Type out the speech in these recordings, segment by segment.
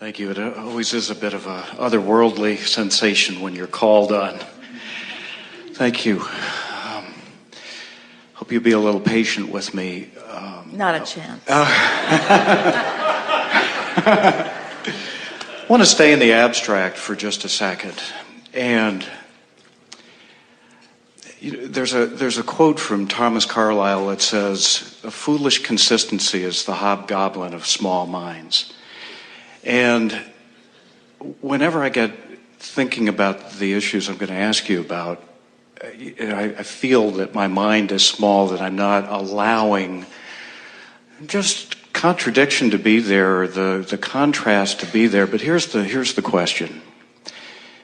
Thank you. It always is a bit of a otherworldly sensation when you're called on. Thank you. Hope you'll be a little patient with me. Not a chance. I want to stay in the abstract for just a second. And there's a quote from Thomas Carlyle that says, "A foolish consistency is the hobgoblin of small minds." And whenever I get thinking about the issues I'm going to ask you about, I feel that my mind is small, that I'm not allowing just contradiction to be there, the contrast to be there. But here's the question.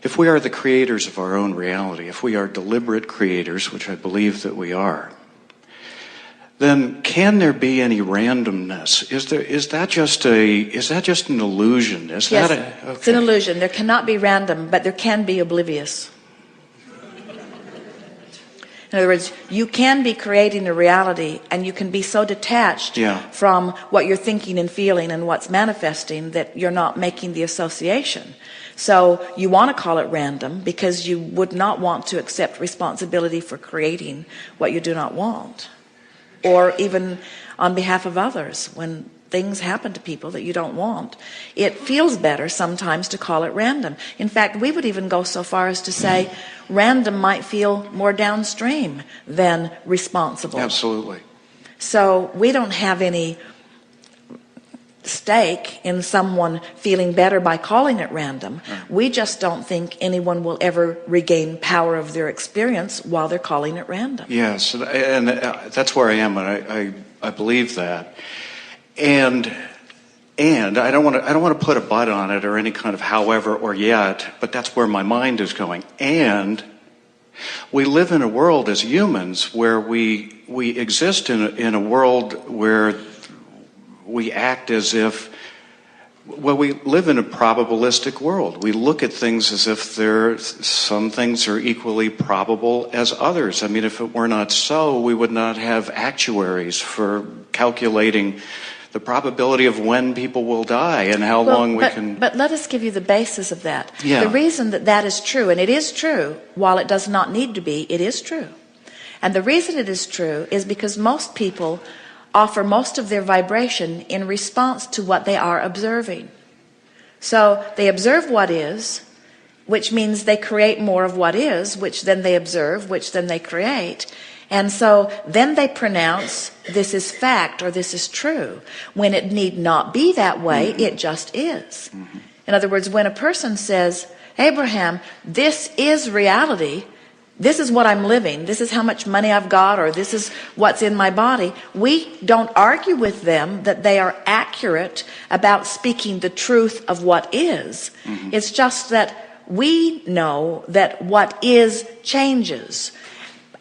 If we are the creators of our own reality, if we are deliberate creators, which I believe that we are, then can there be any randomness? Is that just an illusion? Yes, it's an illusion. There cannot be random, but there can be oblivious. In other words, you can be creating a reality, and you can be so detached from what you're thinking and feeling and what's manifesting that you're not making the association. So you want to call it random because you would not want to accept responsibility for creating what you do not want. Or even on behalf of others, when things happen to people that you don't want, it feels better sometimes to call it random. In fact, we would even go so far as to say random might feel more downstream than responsible. Absolutely. So we don't have any stake in someone feeling better by calling it random. We just don't think anyone will ever regain power of their experience while they're calling it random. Yes, and that's where I am, and I believe that. And I don't want to put a but on it or any kind of however or yet, but that's where my mind is going. And we live in a world as humans where we exist in a world where we act as if, well, we live in a probabilistic world. We look at things as if some things are equally probable as others. I mean, if it were not so, we would not have actuaries for calculating the probability of when people will die and how long we can... But let us give you the basis of that. Yeah. The reason that is true, and it is true, while it does not need to be, it is true. And the reason it is true is because most people offer most of their vibration in response to what they are observing. So they observe what is, which means they create more of what is, which then they observe, which then they create. And so then they pronounce this is fact or this is true, when it need not be that way. It just is. In other words, when a person says, Abraham, this is reality, this is what I'm living, this is how much money I've got, or this is what's in my body, we don't argue with them that they are accurate about speaking the truth of what is. It's just that we know that what is changes.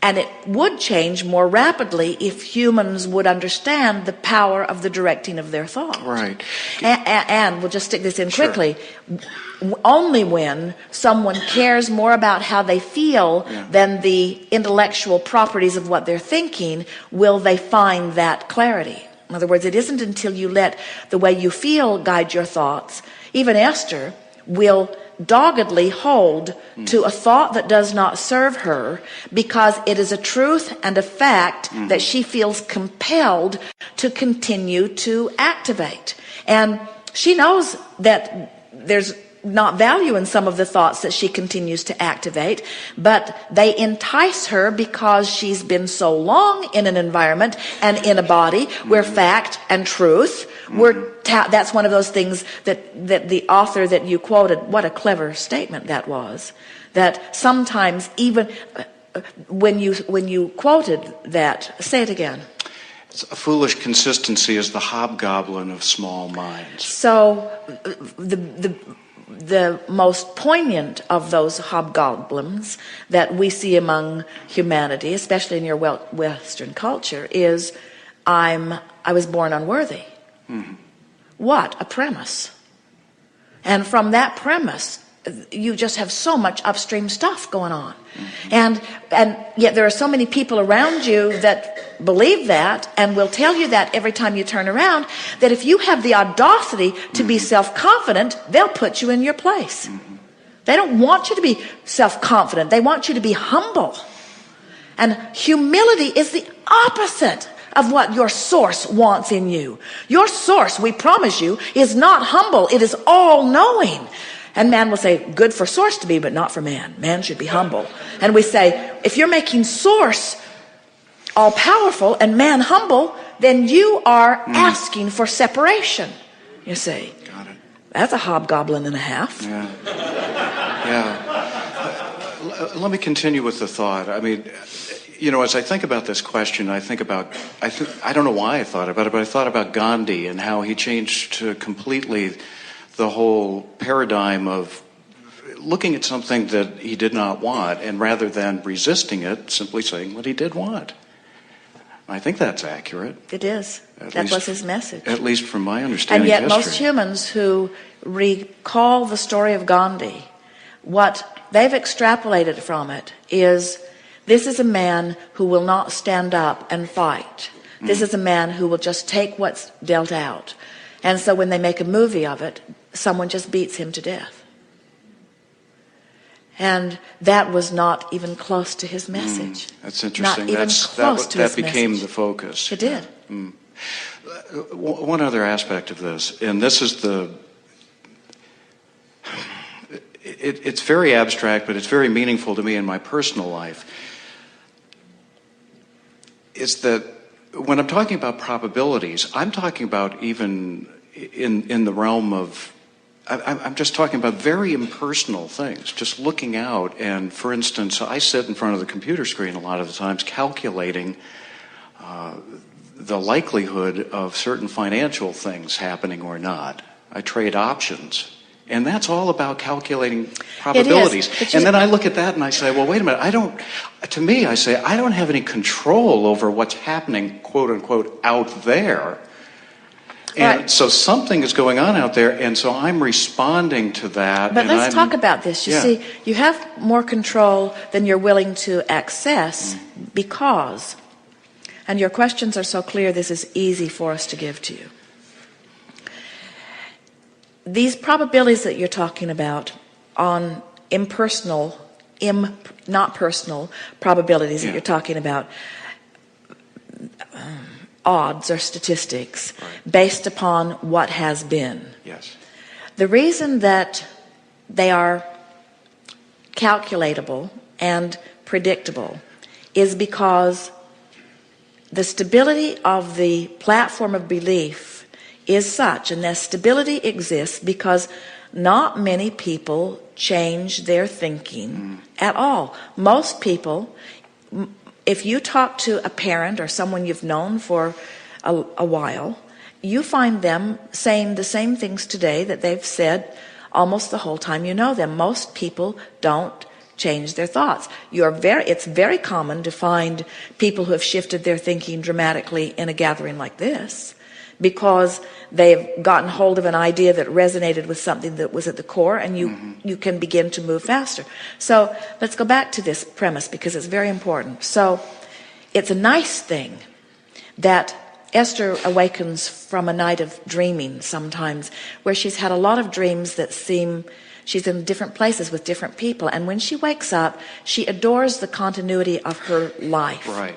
And it would change more rapidly if humans would understand the power of the directing of their thought. Right. And we'll just stick this in quickly. Only when someone cares more about how they feel than the intellectual properties of what they're thinking will they find that clarity. In other words, it isn't until you let the way you feel guide your thoughts. Even Esther will doggedly hold to a thought that does not serve her because it is a truth and a fact that she feels compelled to continue to activate. And she knows that there's not value in some of the thoughts that she continues to activate, but they entice her because she's been so long in an environment and in a body where fact and truth were that's one of those things that the author that you quoted, what a clever statement that was, that sometimes even when you quoted that, say it again. A foolish consistency is the hobgoblin of small minds. So the most poignant of those hobgoblins that we see among humanity, especially in your Western culture, is I was born unworthy. What a premise. And from that premise, you just have so much upstream stuff going on. And yet there are so many people around you that believe that and will tell you that every time you turn around, that if you have the audacity to be self-confident, they'll put you in your place. They don't want you to be self-confident. They want you to be humble. And humility is the opposite of what your source wants in you. Your source, we promise you, is not humble. It is all-knowing. And man will say, good for source to be, but not for man. Man should be humble. And we say, if you're making source all-powerful and man humble, then you are asking for separation, you see. Got it. That's a hobgoblin and a half. Yeah. Yeah. Let me continue with the thought. I mean, you know, as I think about this question, I don't know why I thought about it, but I thought about Gandhi and how he changed completely the whole paradigm of looking at something that he did not want, and rather than resisting it, simply saying what he did want. I think that's accurate. It is. That was his message. At least from my understanding And yet of history. most humans who recall the story of Gandhi, what they've extrapolated from it is, this is a man who will not stand up and fight. This is a man who will just take what's dealt out. And so when they make a movie of it, someone just beats him to death. And that was not even close to his message. That's interesting. Not even close to his that became message. the focus. It did. One other aspect of this, and this is it's very abstract, but it's very meaningful to me in my personal life, is that when I'm talking about probabilities, I'm talking about even in the realm of, I'm just talking about very impersonal things, just looking out. And for instance, I sit in front of the computer screen a lot of the times calculating the likelihood of certain financial things happening or not. I trade options. And that's all about calculating probabilities. And then I look at that and I say, well, wait a minute, I don't have any control over what's happening, quote unquote, out there. And right. So something is going on out there, and so I'm responding to that. But let's talk about this. You see, you have more control than you're willing to access because, and your questions are so clear, this is easy for us to give to you. These probabilities that you're talking about on impersonal, not personal probabilities that you're talking about, odds or statistics based upon what has been. Yes. The reason that they are calculatable and predictable is because the stability of the platform of belief is such, and that stability exists because not many people change their thinking at all. Most people, if you talk to a parent or someone you've known for a while, you find them saying the same things today that they've said almost the whole time you know them. Most people don't change their thoughts. It's very common to find people who have shifted their thinking dramatically in a gathering like this, because they've gotten hold of an idea that resonated with something that was at the core, and you can begin to move faster. So let's go back to this premise because it's very important. So it's a nice thing that Esther awakens from a night of dreaming sometimes, where she's had a lot of dreams that seem she's in different places with different people, and when she wakes up, she adores the continuity of her life. Right.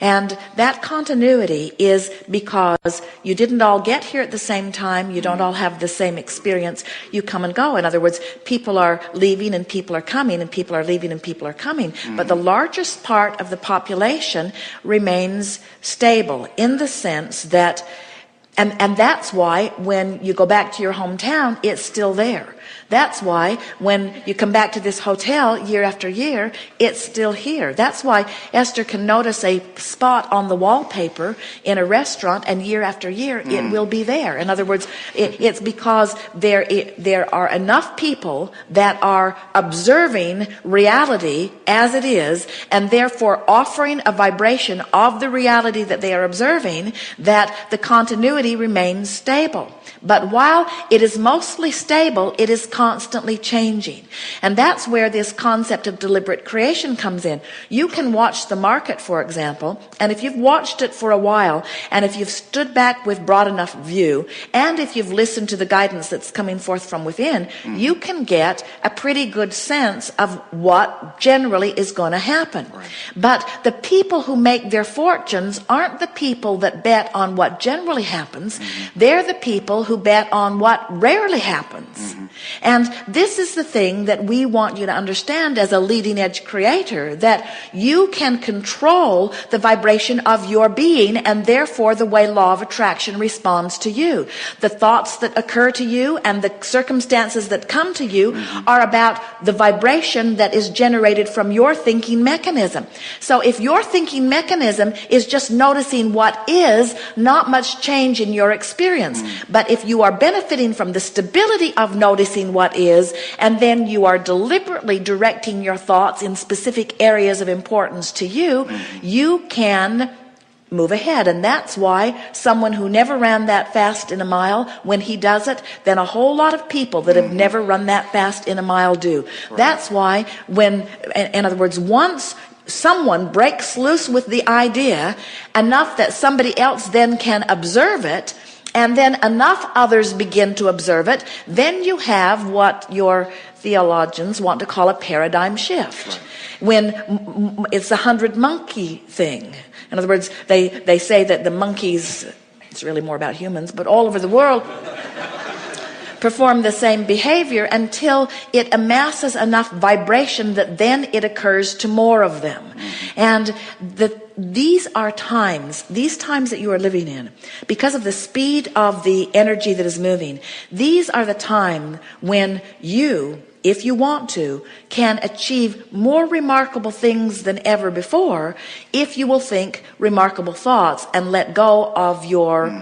And that continuity is because you didn't all get here at the same time. You don't all have the same experience. You come and go. In other words, people are leaving and people are coming, and people are leaving and people are coming. But the largest part of the population remains stable in the sense that, and that's why when you go back to your hometown, it's still there. That's why when you come back to this hotel year after year, it's still here. That's why Esther can notice a spot on the wallpaper in a restaurant, and year after year it will be there. In other words, it's because there are enough people that are observing reality as it is, and therefore offering a vibration of the reality that they are observing, that the continuity stability remains stable. But while it is mostly stable, it is constantly changing. And that's where this concept of deliberate creation comes in. You can watch the market, for example, and if you've watched it for a while, and if you've stood back with broad enough view, and if you've listened to the guidance that's coming forth from within, you can get a pretty good sense of what generally is going to happen. Right. But the people who make their fortunes aren't the people that bet on what generally happens. They're the people who bet on what rarely happens. And this is the thing that we want you to understand as a leading edge creator, that you can control the vibration of your being and therefore the way law of attraction responds to you. The thoughts that occur to you and the circumstances that come to you are about the vibration that is generated from your thinking mechanism. So if your thinking mechanism is just noticing what is, not much change in your experience. But if you are benefiting from the stability of noticing what is, and then you are deliberately directing your thoughts in specific areas of importance to you, you can move ahead. And that's why someone who never ran that fast in a mile, when he does it, then a whole lot of people that have never run that fast in a mile do. Right. That's why when, in other words, once someone breaks loose with the idea enough that somebody else then can observe it, and then enough others begin to observe it, then you have what your theologians want to call a paradigm shift. Right. When it's a 100 monkey thing. In other words, they say that the monkeys, it's really more about humans, but all over the world perform the same behavior until it amasses enough vibration that then it occurs to more of them. And these times that you are living in, because of the speed of the energy that is moving, these are the time when you, if you want to, can achieve more remarkable things than ever before if you will think remarkable thoughts and let go of your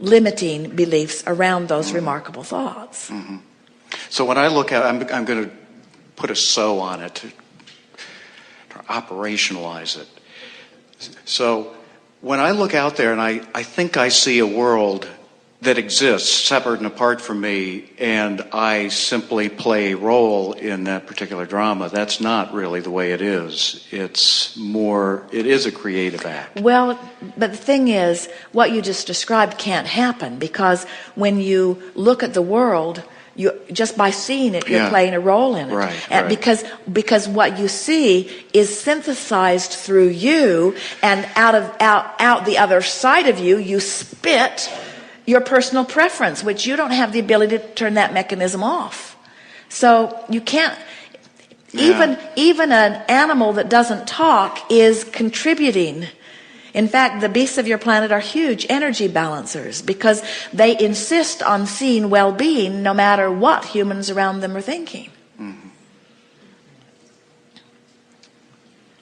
limiting beliefs around those remarkable thoughts. So when I look at, I'm going to put a "so" on it to operationalize it. So when I look out there and I think I see a world that exists separate and apart from me, and I simply play a role in that particular drama, that's not really the way it is. It is a creative act. Well, but the thing is, what you just described can't happen, because when you look at the world, you just by seeing it, you're playing a role in it. Right, and right. Because what you see is synthesized through you, and out the other side of you, you spit your personal preference, which you don't have the ability to turn that mechanism off. So you can't, even an animal that doesn't talk is contributing. In fact, the beasts of your planet are huge energy balancers, because they insist on seeing well-being no matter what humans around them are thinking.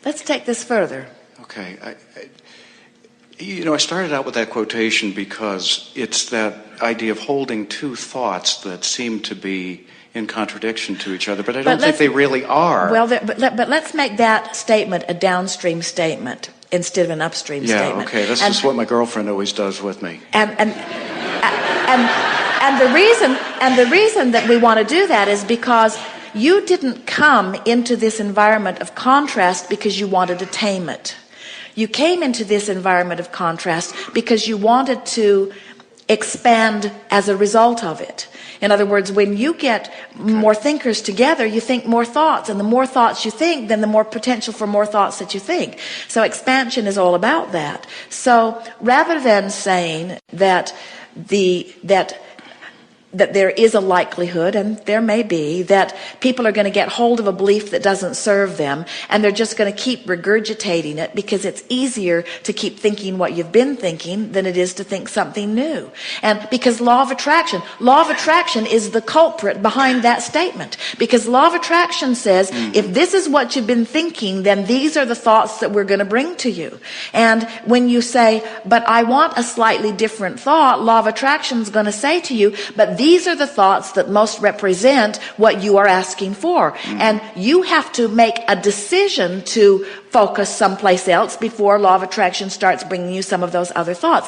Let's take this further. Okay. I started out with that quotation because it's that idea of holding two thoughts that seem to be in contradiction to each other, but I don't think they really are. Well, but let's make that statement a downstream statement instead of an upstream statement. Yeah, okay. That's just what my girlfriend always does with me. And the reason that we want to do that is because you didn't come into this environment of contrast because you wanted to tame it. You came into this environment of contrast because you wanted to expand as a result of it. In other words, when you get more thinkers together, you think more thoughts, and the more thoughts you think, then the more potential for more thoughts that you think. So expansion is all about that. So rather than saying that there is a likelihood, and there may be, that people are going to get hold of a belief that doesn't serve them, and they're just going to keep regurgitating it because it's easier to keep thinking what you've been thinking than it is to think something new. And because law of attraction is the culprit behind that statement. Because law of attraction says, if this is what you've been thinking, then these are the thoughts that we're going to bring to you. And when you say, but I want a slightly different thought, law of attraction is going to say to you, but these are the thoughts that most represent what you are asking for. And you have to make a decision to focus someplace else before law of attraction starts bringing you some of those other thoughts.